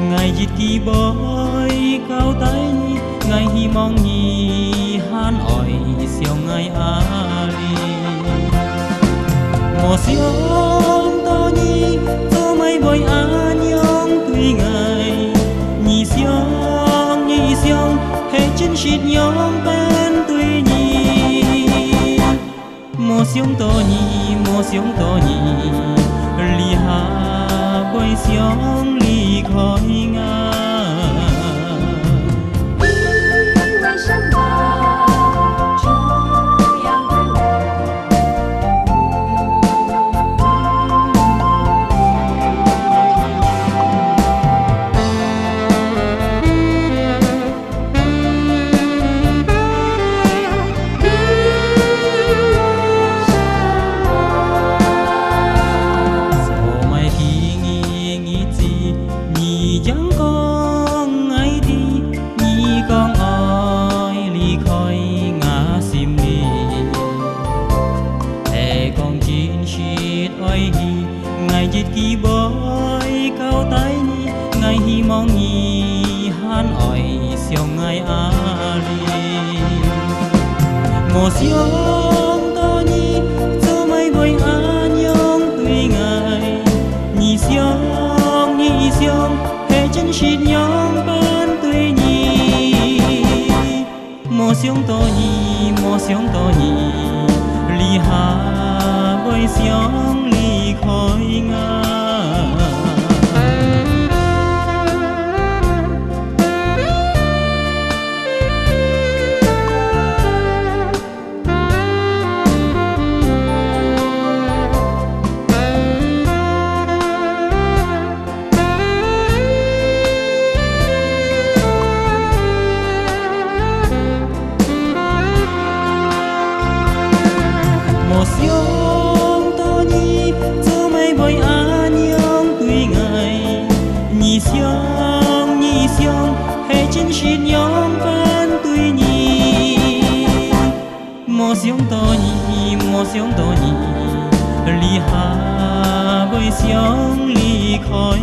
ngày dịp kỳ bói cao tay ngày hi mong nhi han ỏi siêu ngày ali mùa siêu to nhi cho mấy bồi an nhong tùy ngày nhi siêu hết chân shit nhong bên tùy nhi mùa siêu to nhi li ha bồi siêu ly khói ngà chẳng con ấy đi nhi con ơi ly khói ngã sim đi thề con chín shit ơi hi ngày dịp kỳ bói cao tay nhi ngày hi mong nhi han ỏi siêu ngày ali một siêu to nhi cho mấy bồi an nhong tùy ngày nhi siêu chân shit nhong bên tùy nhi mùa siêu to nhi li ha bồi siêu ly khói ngà siêu to nhi cho mấy bồi an nhong tùy ngày nhi siêu hay chân shit nhong bên tùy nhi mùa siêu to nhi li ha bồi siêu ly khói